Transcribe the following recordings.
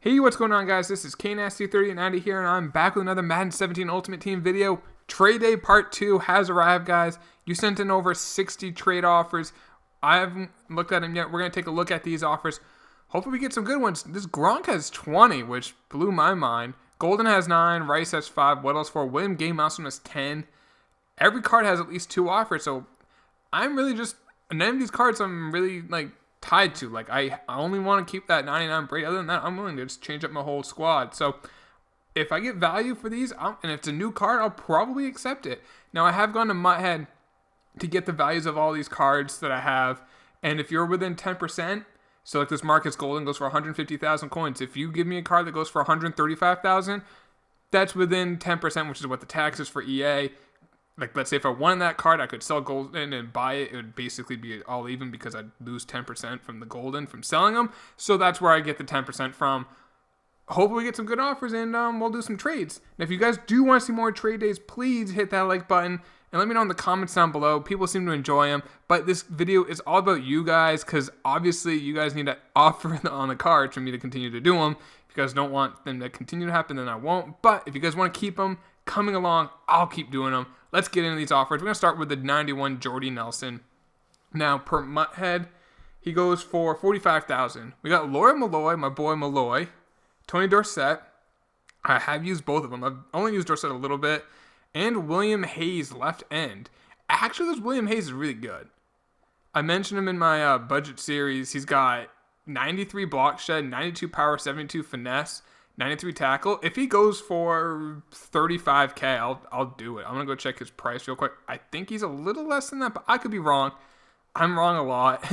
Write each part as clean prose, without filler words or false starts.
Hey, what's going on, guys? This is KNasty3890 here, and I'm back with another Madden 17 Ultimate Team video. Trade Day Part 2 has arrived, guys. You sent in over 60 trade offers. I haven't looked at them yet. We're going to take a look at these offers. Hopefully we get some good ones. This Gronk has 20, which blew my mind. Golden has 9, Rice has 5, Weddle's 4, William Gay Milestone has 10. Every card has at least 2 offers, so I'm really just... none of these cards I'm really, tied to. I only want to keep that 99 Brady. Other than that, I'm willing to just change up my whole squad. So if I get value for these, and if it's a new card, I'll probably accept it. Now, I have gone to Muthead to get the values of all these cards that I have. And if you're within 10%, so like this Marcus Golden goes for 150,000 coins. If you give me a card that goes for 135,000, that's within 10%, which is what the tax is for EA. Like, let's say if I won that card, I could sell Golden and buy it. It would basically be all even because I'd lose 10% from the Golden from selling them. So that's where I get the 10% from. Hopefully we get some good offers and we'll do some trades. And if you guys do want to see more trade days, please hit that like button. And let me know in the comments down below. People seem to enjoy them. But this video is all about you guys because obviously you guys need to offer on the cards for me to continue to do them. If you guys don't want them to continue to happen, then I won't. But if you guys want to keep them coming along, I'll keep doing them. Let's get into these offers. We're going to start with the 91 Jordy Nelson. Now, per Muthead, he goes for 45,000. We got Laura Malloy, my boy Malloy. Tony Dorsett. I have used both of them. I've only used Dorsett a little bit. And William Hayes, left end. Actually, this William Hayes is really good. I mentioned him in my budget series. He's got 93 block shed, 92 power, 72 finesse, 93 tackle. If he goes for 35K, I'll do it. I'm going to go check his price real quick. I think he's a little less than that, but I could be wrong. I'm wrong a lot.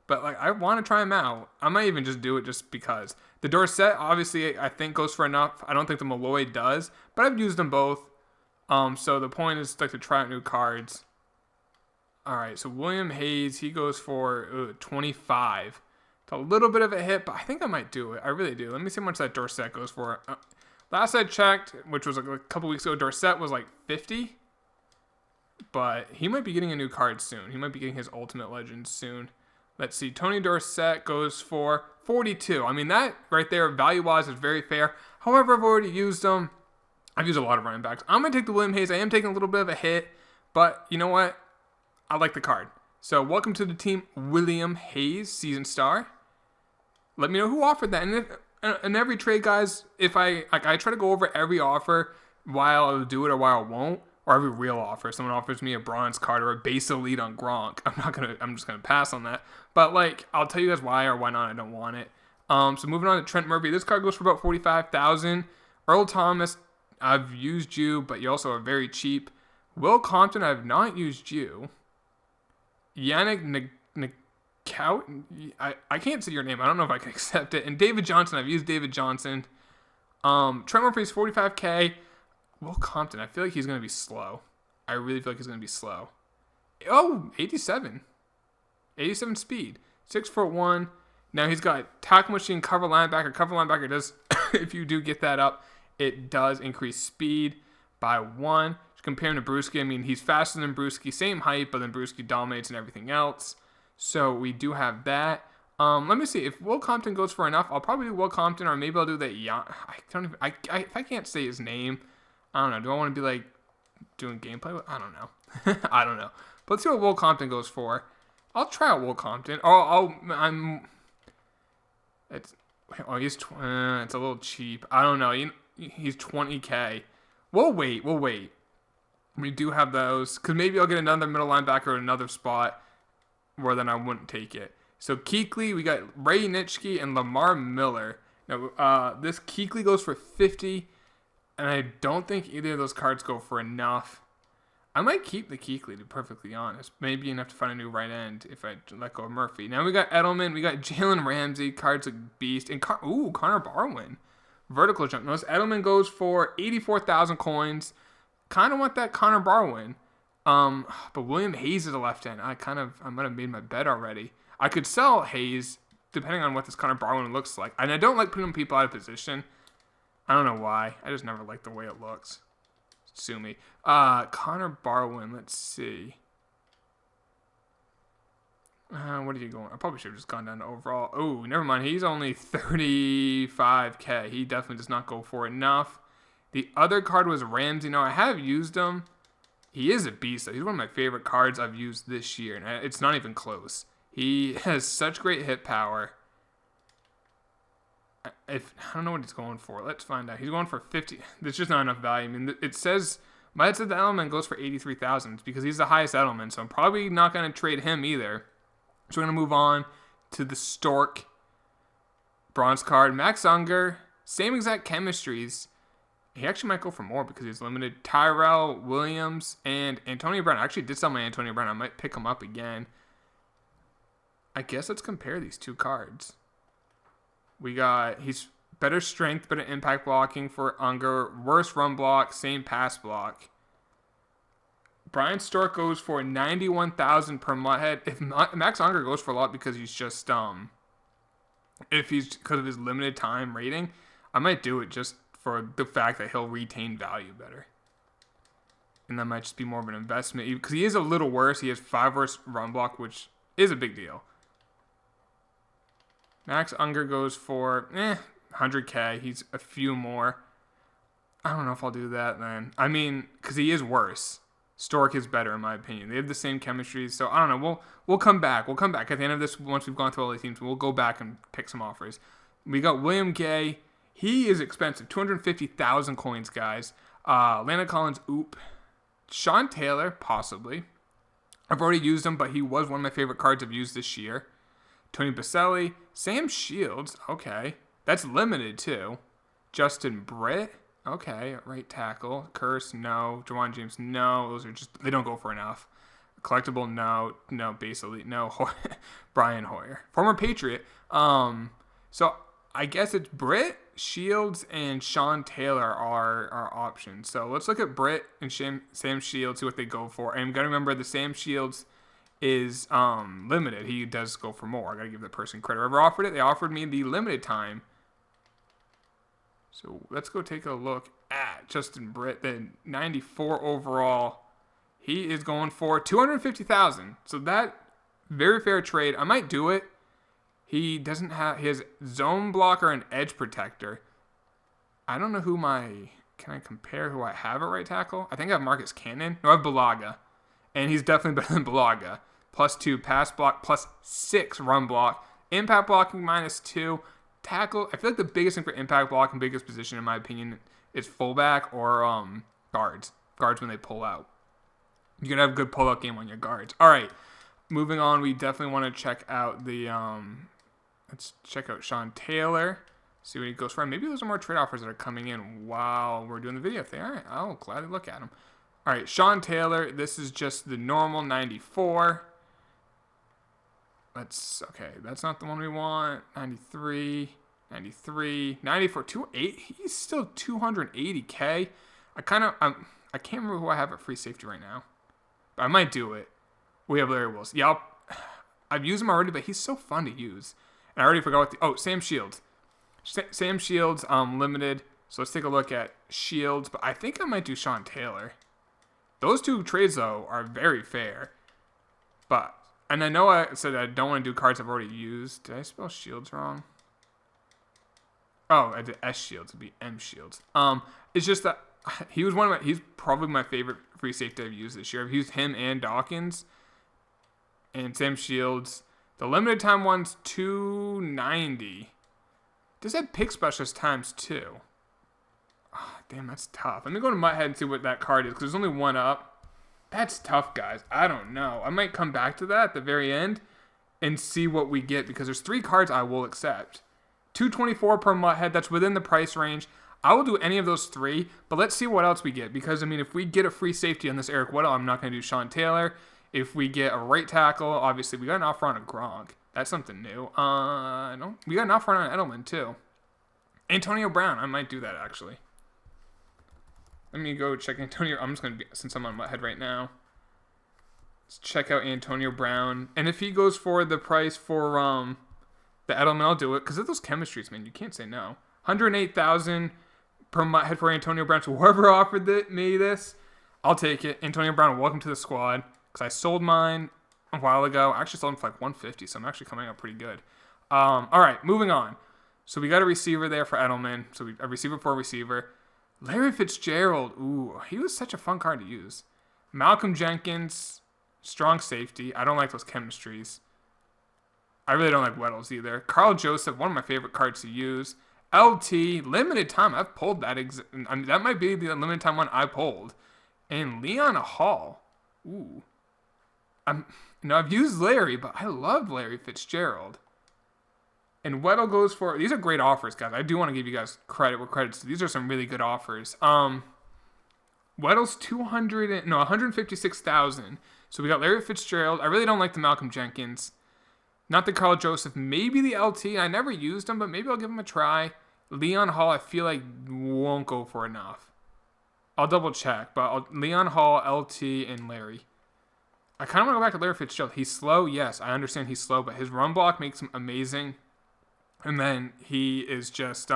But I want to try him out. I might even just do it just because. The Dorsett, obviously, I think goes for enough. I don't think the Malloy does, but I've used them both. So the point is to try out new cards. All right, so William Hayes, he goes for 25. It's a little bit of a hit, but I think I might do it. I really do. Let me see how much that Dorsett goes for. Last I checked, which was a couple weeks ago, Dorsett was 50. But he might be getting a new card soon. He might be getting his Ultimate Legends soon. Let's see. Tony Dorsett goes for 42. I mean, that right there, value-wise, is very fair. However, I've already used them. I've used a lot of running backs. I'm going to take the William Hayes. I am taking a little bit of a hit. But you know what? I like the card. So welcome to the team, William Hayes, Season Star. Let me know who offered that. And in every trade, guys, if I try to go over every offer, while I'll do it or while I won't, or every real offer. Someone offers me a bronze card or a base elite on Gronk. I'm just gonna pass on that. But I'll tell you guys why or why not I don't want it. So moving on to Trent Murphy. This card goes for about 45,000. Earl Thomas, I've used you, but you also are very cheap. Will Compton, I have not used you. Yannick I can't say your name. I don't know if I can accept it. And David Johnson, I've used David Johnson. Trent Murphy's 45K. Will Compton, I feel like he's going to be slow. I really feel like he's going to be slow. Oh, 87. 87 speed. 6'1". Now he's got tackle machine, cover linebacker. Cover linebacker does, if you do get that up, it does increase speed by 1. Comparing to Brewski, I mean, he's faster than Brewski. Same height, but then Brewski dominates and everything else. So we do have that. Let me see. If Will Compton goes for enough, I'll probably do Will Compton, or maybe I'll do that. If I can't say his name, I don't know. Do I want to be doing gameplay? I don't know. I don't know. But let's see what Will Compton goes for. I'll try out Will Compton. It's a little cheap. I don't know. He's 20K. We'll wait. We do have those because maybe I'll get another middle linebacker at another spot where then I wouldn't take it. So Kuechly, we got Ray Nitschke and Lamar Miller. Now this Kuechly goes for 50. And I don't think either of those cards go for enough. I might keep the Kuechly, to be perfectly honest. Maybe enough to find a new right end if I let go of Murphy. Now we got Edelman. We got Jalen Ramsey. Cards like Beast. And Connor Barwin. Vertical jump. Notice Edelman goes for 84,000 coins. Kind of want that Connor Barwin. But William Hayes is a left end. I might have made my bet already. I could sell Hayes depending on what this Connor Barwin looks like. And I don't like putting people out of position. I don't know why. I just never like the way it looks. Sue me. Connor Barwin, let's see. What are you going? I probably should have just gone down to overall. Oh, never mind. He's only 35k. He definitely does not go for enough. The other card was Ramsey. Now, I have used him. He is a beast, though. He's one of my favorite cards I've used this year, and it's not even close. He has such great hit power. I don't know what he's going for. Let's find out. He's going for 50. There's just not enough value. I mean, it says my head said the element goes for 83,000 because he's the highest element, so I'm probably not going to trade him either. So we're going to move on to the Stork bronze card. Max Unger, same exact chemistries. He actually might go for more because he's limited. Tyrell Williams and Antonio Brown. I actually did sell my Antonio Brown. I might pick him up again. I guess let's compare these two cards. He's better strength, better impact blocking for Unger. Worse run block, same pass block. Brian Stork goes for 91,000 per Muthead. If Max Unger goes for a lot because he's just because of his limited time rating, I might do it just for the fact that he'll retain value better. And that might just be more of an investment because he is a little worse. He has 5 worse run block, which is a big deal. Max Unger goes for 100k. He's a few more. I don't know if I'll do that then. I mean, because he is worse. Stork is better in my opinion. They have the same chemistry, so I don't know. We'll come back. We'll come back at the end of this once we've gone through all the teams. We'll go back and pick some offers. We got William Gay. He is expensive. 250,000 coins, guys. Landon Collins, oop. Sean Taylor, possibly. I've already used him, but he was one of my favorite cards I've used this year. Tony Baselli. Sam Shields. Okay. That's limited, too. Justin Britt. Okay. Right tackle. Curse, no. Jawan James, no. Those are just, they don't go for enough. Collectible, no. No. Base Elite, no. Brian Hoyer. Former Patriot. So I guess it's Britt, Shields, and Sean Taylor are our options. So let's look at Britt and Sam Shields, see what they go for. And you got to remember the Sam Shields is limited. He does go for more. I got to give the person credit. Whoever offered it, they offered me the limited time. So let's go take a look at Justin Britt. The 94 overall. He is going for 250,000. So that, very fair trade. I might do it. He doesn't have his zone blocker and edge protector. I don't know can I compare who I have at right tackle? I think I have Marcus Cannon. No, I have Balaga. And he's definitely better than Balaga. +2 pass block, +6 run block. Impact blocking -2. Tackle, I feel like the biggest thing for impact blocking, biggest position in my opinion, is fullback or guards. Guards when they pull out. You're going to have a good pull-out game on your guards. All right, moving on, we definitely want to check out let's check out Sean Taylor, see what he goes for. Maybe those are more trade offers that are coming in while we're doing the video thing. All right, I'll gladly look at them. All right, Sean Taylor, this is just the normal 94. Okay, that's not the one we want. 93, 94, 280. He's still 280k. I can't remember who I have at free safety right now, but I might do it. We have Larry Wilson. Yeah, I've used him already, but he's so fun to use. And I already forgot Sam Shields. Sam Shields, limited. So let's take a look at Shields, but I think I might do Sean Taylor. Those two trades, though, are very fair. And I know I said I don't want to do cards I've already used. Did I spell Shields wrong? Oh, I did S Shields. It'd be M Shields. It's just that he's probably my favorite free safety I've used this year. I've used him and Dawkins. And Sam Shields. The limited time one's 290. Does that pick specialist ×2? Oh, damn, that's tough. Let me go to Muthead and see what that card is, because there's only one up. That's tough, guys. I don't know. I might come back to that at the very end and see what we get, because there's 3 cards I will accept. 224 per Muthead. That's within the price range. I will do any of those 3, but let's see what else we get, because, I mean, if we get a free safety on this Eric Weddle, I'm not going to do Sean Taylor. If we get a right tackle, obviously, we got an offer on a Gronk. That's something new. No, we got an offer on an Edelman, too. Antonio Brown. I might do that, actually. Let me go check Antonio. I'm just going to since I'm on Muthead right now. Let's check out Antonio Brown. And if he goes for the price for the Edelman, I'll do it. Because of those chemistries, man, you can't say no. 108,000 per Muthead for Antonio Brown. So whoever offered me this, I'll take it. Antonio Brown, welcome to the squad. Because I sold mine a while ago. I actually sold him for like 150, so I'm actually coming out pretty good. All right, moving on. So we got a receiver there for Edelman. So a receiver for a receiver. Larry Fitzgerald. Ooh, he was such a fun card to use. Malcolm Jenkins, strong safety. I don't like those chemistries. I really don't like Weddles either. Carl Joseph, one of my favorite cards to use. LT, limited time. I've pulled that. I mean, that might be the limited time one I pulled. And Leon Hall. Ooh. I've used Larry, but I loved Larry Fitzgerald. And Weddle goes for... These are great offers, guys. I do want to give you guys credit where credit's due. These are some really good offers. Weddle's 156,000. So we got Larry Fitzgerald. I really don't like the Malcolm Jenkins. Not the Carl Joseph. Maybe the LT. I never used him, but maybe I'll give him a try. Leon Hall, I feel like won't go for enough. I'll double check, but Leon Hall, LT, and Larry. I kind of want to go back to Larry Fitzgerald. He's slow. Yes, I understand he's slow, but his run block makes him amazing. And then he is just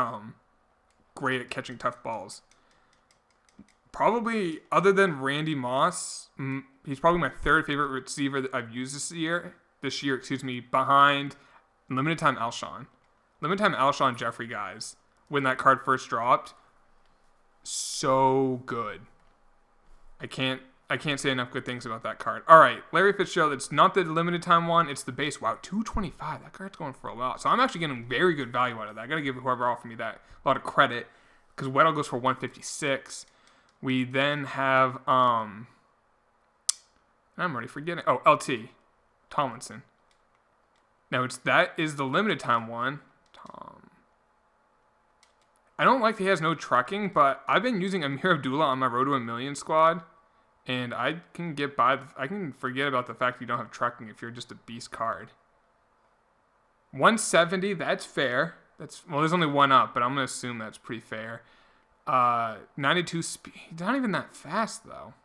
great at catching tough balls. Probably, other than Randy Moss, he's probably my third favorite receiver that I've used this year, behind Limited Time Alshon. Limited Time Alshon Jeffrey, guys, when that card first dropped, so good. I can't say enough good things about that card. All right, Larry Fitzgerald. It's not the limited time one. It's the base. Wow, 225. That card's going for a lot. So I'm actually getting very good value out of that. I got to give whoever offered me that a lot of credit because Weddle goes for 156. We then have I'm already forgetting. Oh, LT Tomlinson. Now that is the limited time one. I don't like that he has no trucking, but I've been using Amir Abdullah on my Road to a Million squad. And I can get by. I can forget about the fact that you don't have trucking if you're just a beast card. 170, that's fair. There's only one up, but I'm gonna assume that's pretty fair. 92 speed. He's not even that fast though.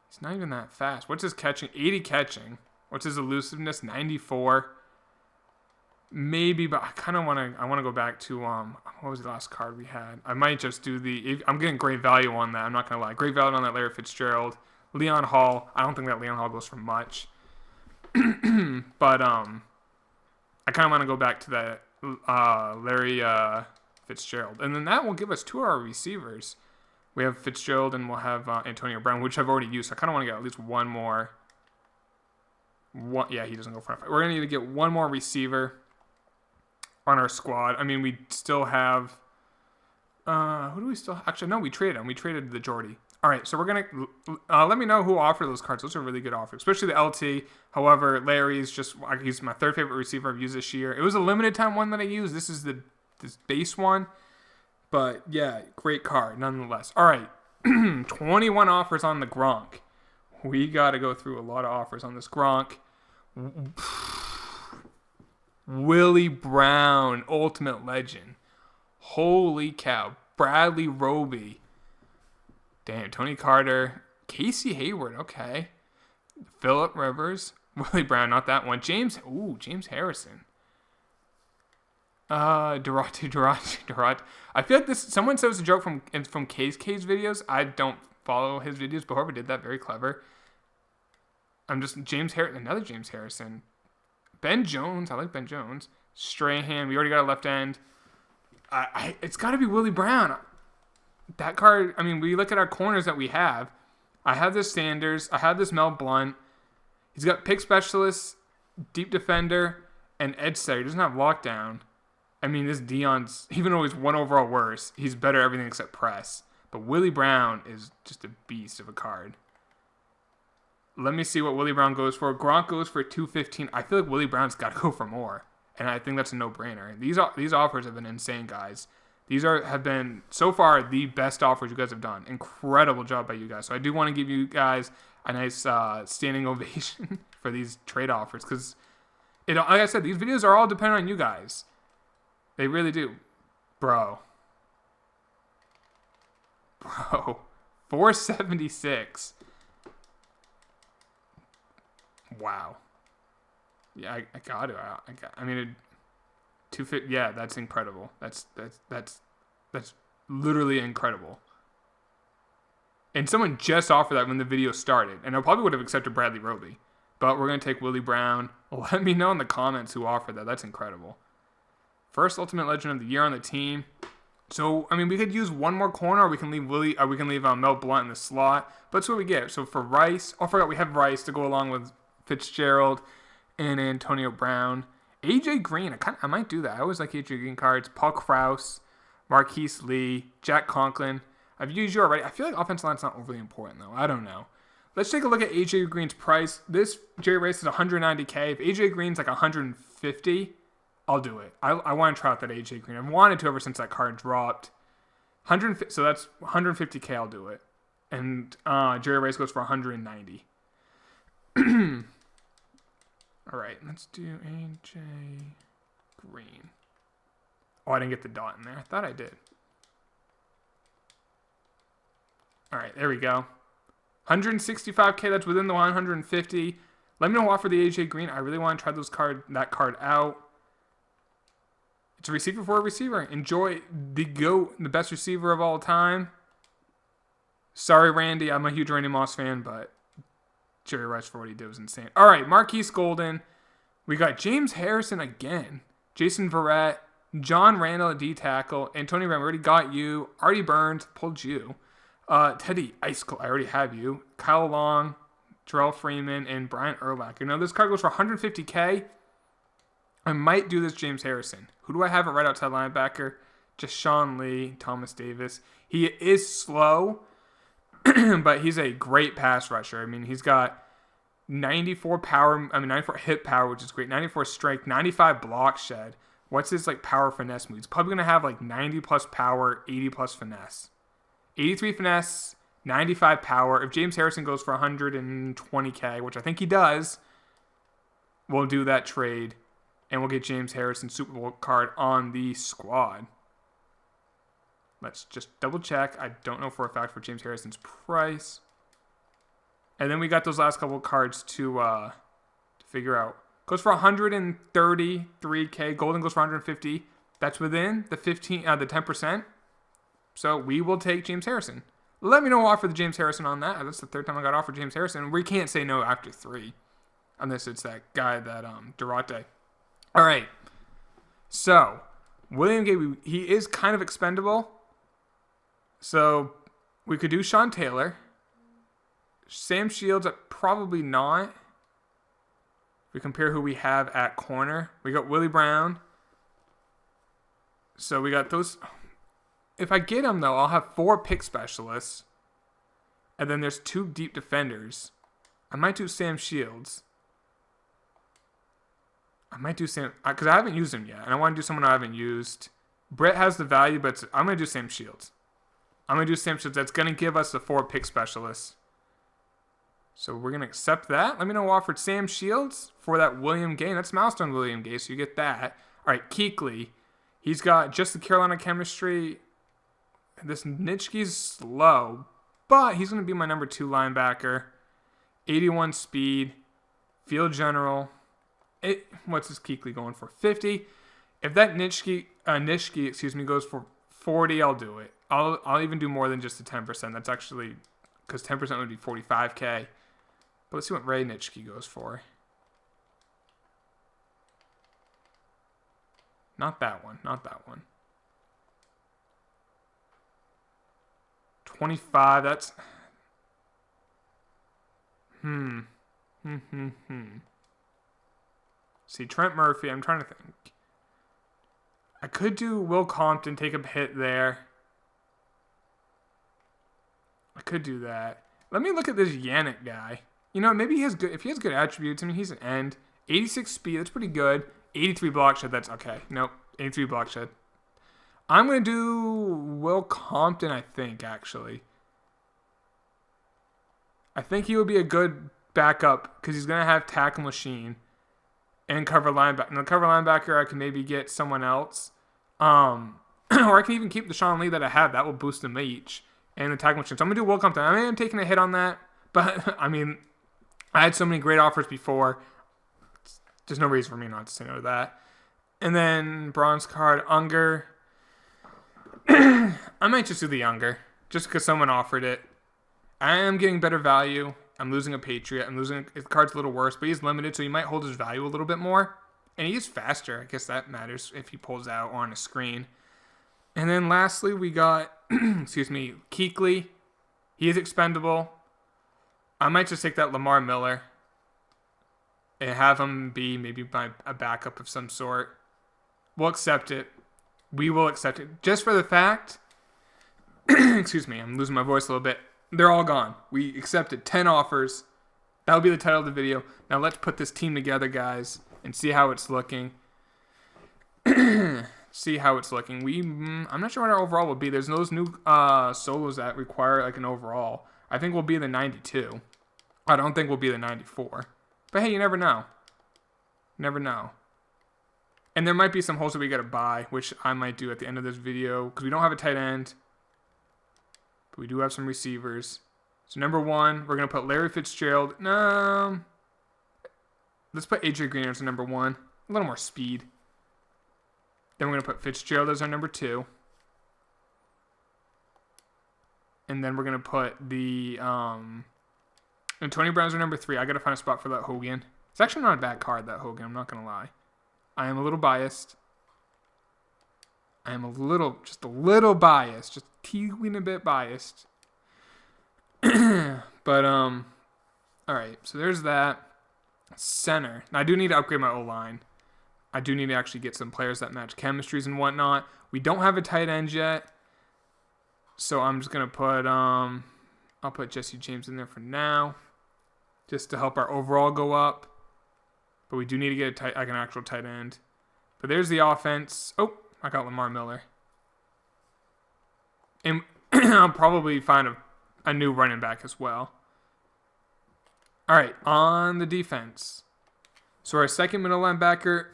He's not even that fast. What's his catching? 80 catching. What's his elusiveness? 94. Maybe, but I kind of want to go back to, what was the last card we had? I might just do I'm getting great value on that. I'm not going to lie. Great value on that Larry Fitzgerald. Leon Hall. I don't think that Leon Hall goes for much. But, I kind of want to go back to that, Larry, Fitzgerald. And then that will give us 2 of our receivers. We have Fitzgerald and we'll have, Antonio Brown, which I've already used. So I kind of want to get at least one more. Yeah, he doesn't go for enough. We're going to need to get one more receiver on our squad. I mean, we still have... who do we still... Actually, no, we traded him. We traded the Jordy. All right, so we're going to... let me know who offered those cards. Those are really good offers, especially the LT. However, Larry's just... He's my third favorite receiver I've used this year. It was a limited time one that I used. This is this base one. But, yeah, great card, nonetheless. All right, 21 offers on the Gronk. We got to go through a lot of offers on this Gronk. Willie Brown, Ultimate Legend. Holy cow. Bradley Roby. Damn, Tony Carter. Casey Hayward, okay. Phillip Rivers. Willie Brown, not that one. James Harrison. Durant. I feel like someone said it was a joke from K's videos. I don't follow his videos, but whoever did that, very clever. Another James Harrison. Ben Jones, I like Ben Jones. Strahan, we already got a left end. It's got to be Willie Brown. That card, I mean, we look at our corners that we have. I have this Sanders. I have this Mel Blount. He's got pick specialist, deep defender, and edge setter. He doesn't have lockdown. I mean, this Deion's, even though he's 1 overall worse, he's better at everything except press. But Willie Brown is just a beast of a card. Let me see what Willie Brown goes for. Gronk goes for 215. I feel like Willie Brown's got to go for more. And I think that's a no-brainer. These offers have been insane, guys. These have been, so far, the best offers you guys have done. Incredible job by you guys. So I do want to give you guys a nice standing ovation for these trade offers. Because, like I said, these videos are all dependent on you guys. They really do. Bro. 476. Wow. Yeah, I got it. I mean, 250. Yeah, that's incredible. That's literally incredible. And someone just offered that when the video started. And I probably would have accepted Bradley Roby. But we're going to take Willie Brown. Let me know in the comments who offered that. That's incredible. First Ultimate Legend of the Year on the team. So, I mean, we could use one more corner, or we can leave Mel Blount in the slot. But that's what we get. So for Rice, I forgot we have Rice to go along with Fitzgerald and Antonio Brown. AJ Green, I might do that. I always like AJ Green cards. Paul Krause, Marquise Lee, Jack Conklin. I've used you already. I feel like offensive line's not overly important, though. I don't know. Let's take a look at AJ Green's price. This Jerry Rice is $190K. If AJ Green's like $150, I'll do it. I want to try out that AJ Green. I've wanted to ever since that card dropped. So that's $150K. I'll do it. And Jerry Rice goes for $190. All right, let's do AJ Green. Oh, I didn't get the dot in there. I thought I did. All right, there we go. $165K. That's within the 150. Let me know what for the AJ Green. I really want to try that card out. It's a receiver for a receiver. Enjoy the GOAT, the best receiver of all time. Sorry, Randy. I'm a huge Randy Moss fan, but Jerry Rice for what he did was insane. All right, Marquise Golden. We got James Harrison again. Jason Verrett. John Randall at D-tackle. Antonio Brown, we already got you. Artie Burns, pulled you. Teddy Icicle, I already have you. Kyle Long, Terrell Freeman, and Brian Urlacher. Now, this card goes for $150K. I might do this James Harrison. Who do I have at right outside linebacker? Just Sean Lee, Thomas Davis. He is slow, but he's a great pass rusher. I mean, he's got 94 hit power, which is great. 94 strength, 95 block shed. What's his power finesse move? He's probably going to have 90 plus power, 80 plus finesse. 83 finesse, 95 power. If James Harrison goes for $120K, which I think he does, we'll do that trade. And we'll get James Harrison Super Bowl card on the squad. Let's just double check. I don't know for a fact for James Harrison's price. And then we got those last couple of cards to figure out. Goes for $133K. Golden goes for $150. That's within the 10%. So we will take James Harrison. Let me know what offer the James Harrison on that. That's the third time I got offered James Harrison. We can't say no after 3. Unless it's that guy, that Durante. All right, so William Gay, he is kind of expendable. So we could do Sean Taylor. Sam Shields, probably not. If we compare who we have at corner, we got Willie Brown. So we got those. If I get him, though, I'll have 4 pick specialists. And then there's 2 deep defenders. I might do Sam Shields. I might do Sam, because I haven't used him yet, and I want to do someone I haven't used. Brett has the value, but I'm going to do Sam Shields. That's going to give us the 4 pick specialists. So we're going to accept that. Let me know who offered Sam Shields for that William Gay. That's milestone William Gay, so you get that. All right, Kuechly. He's got just the Carolina chemistry. This Nitschke's slow, but he's going to be my number 2 linebacker. 81 speed, field general. What's his Kuechly going for? 50. If that Nitschke goes for 40, I'll do it. I'll even do more than just the 10%. That's actually, because 10% would be $45K. But let's see what Ray Nitschke goes for. Not that one. 25, that's... See, Trent Murphy, I'm trying to think. I could do Will Compton, take a hit there. I could do that. Let me look at this Yannick guy. Maybe he has good, if he has good attributes, he's an end. 86 speed, that's pretty good. 83 block shed, that's okay. Nope, 83 block shed. I'm going to do Will Compton, I think, actually. I think he would be a good backup because he's going to have tackle machine and cover linebacker. And the cover linebacker, I can maybe get someone else. Or I can even keep the Sean Lee that I have. That will boost them each. And the tackle machine. So I'm going to do Will Compton. I am taking a hit on that. But, I had so many great offers before. There's no reason for me not to say no to that. And then bronze card, Unger. I might just do the Unger. Just because someone offered it. I am getting better value. I'm losing a Patriot. I'm losing his card's a little worse, but he's limited, so he might hold his value a little bit more. And he is faster. I guess that matters if he pulls out on a screen. And then lastly, we got, excuse me, Kuechly. He is expendable. I might just take that Lamar Miller and have him be maybe a backup of some sort. We'll accept it. We will accept it. Just for the fact, excuse me, I'm losing my voice a little bit. They're all gone. We accepted 10 offers. That'll be the title of the video. Now let's put this team together, guys, and see how it's looking. See how it's looking. I'm not sure what our overall will be. There's those new solos that require like an overall. I think we'll be the 92. I don't think we'll be the 94. But hey, you never know. Never know. And there might be some holes that we got to buy, which I might do at the end of this video, because we don't have a tight end. But we do have some receivers. So number 1, we're going to put Larry Fitzgerald. No. Let's put AJ Green as number 1. A little more speed. Then we're going to put Fitzgerald as our number 2. And then we're going to put the and Tony Brown's our number 3. I got to find a spot for that Hogan. It's actually not a bad card, that Hogan. I'm not going to lie. I am a little biased. I am just a little biased. Just teetering a bit biased. But, all right. So there's that. Center. Now, I do need to upgrade my O-line. I do need to actually get some players that match chemistries and whatnot. We don't have a tight end yet. So I'm just going to put, I'll put Jesse James in there for now. Just to help our overall go up. But we do need to get an actual tight end. But there's the offense. Oh, I got Lamar Miller. And I'll probably find a new running back as well. All right, on the defense. So our second middle linebacker,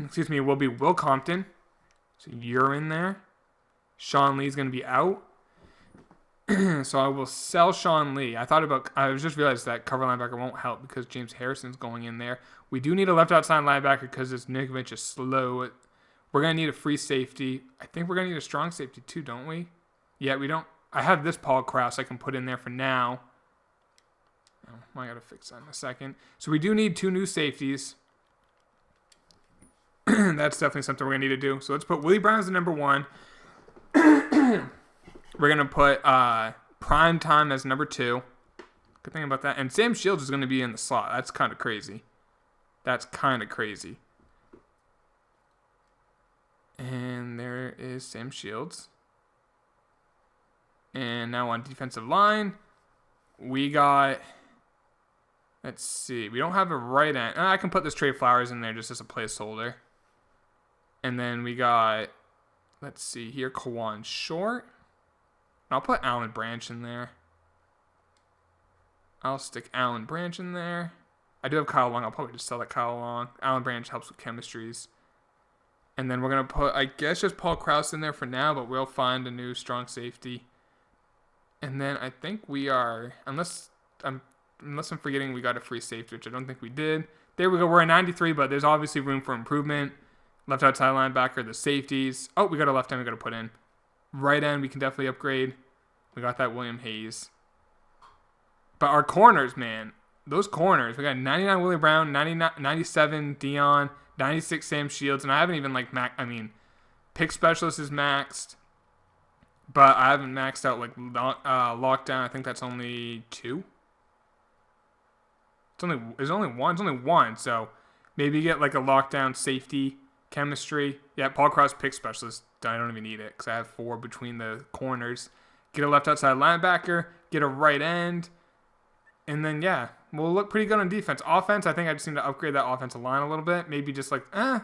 excuse me, will be Will Compton. So you're in there. Sean Lee's going to be out. So I will sell Sean Lee. I just realized that cover linebacker won't help because James Harrison's going in there. We do need a left outside linebacker because this Nikovic is slow. We're going to need a free safety. I think we're going to need a strong safety too, don't we? Yeah, we don't. I have this Paul Krause I can put in there for now. Oh, I got to fix that in a second. So we do need 2 new safeties. That's definitely something we're going to need to do. So let's put Willie Brown as the number 1. We're going to put Prime Time as number 2. Good thing about that. And Sam Shields is going to be in the slot. That's kind of crazy. And there is Sam Shields. And now on defensive line, we got, let's see, we don't have a right end. I can put this Trey Flowers in there just as a placeholder. And then we got, let's see here, Kawan Short. I'll put Alan Branch in there. I'll stick Alan Branch in there. I do have Kyle Long. I'll probably just sell that Kyle Long. Alan Branch helps with chemistries. And then we're going to put, I guess, just Paul Krause in there for now, but we'll find a new strong safety. And then I think we are, unless I'm forgetting, we got a free safety, which I don't think we did. There we go. We're at 93, but there's obviously room for improvement. Left outside linebacker, the safeties. Oh, we got a left end we got to put in. Right end, we can definitely upgrade. We got that William Hayes. But our corners, man, those corners, we got 99 Willie Brown, 97 Dion, 96 Sam Shields, and I haven't even pick specialist is maxed, but I haven't maxed out lockdown. I think that's only 2. It's only one. So maybe get like a lockdown safety chemistry. Yeah, Paul Krause pick specialist. I don't even need it because I have 4 between the corners. Get a left outside linebacker. Get a right end. And then, yeah, we'll look pretty good on defense. Offense, I think I just need to upgrade that offensive line a little bit. Maybe just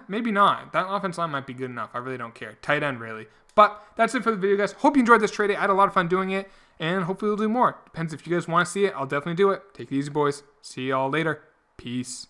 maybe not. That offensive line might be good enough. I really don't care. Tight end, really. But that's it for the video, guys. Hope you enjoyed this trade day. I had a lot of fun doing it. And hopefully we'll do more. Depends if you guys want to see it. I'll definitely do it. Take it easy, boys. See y'all later. Peace.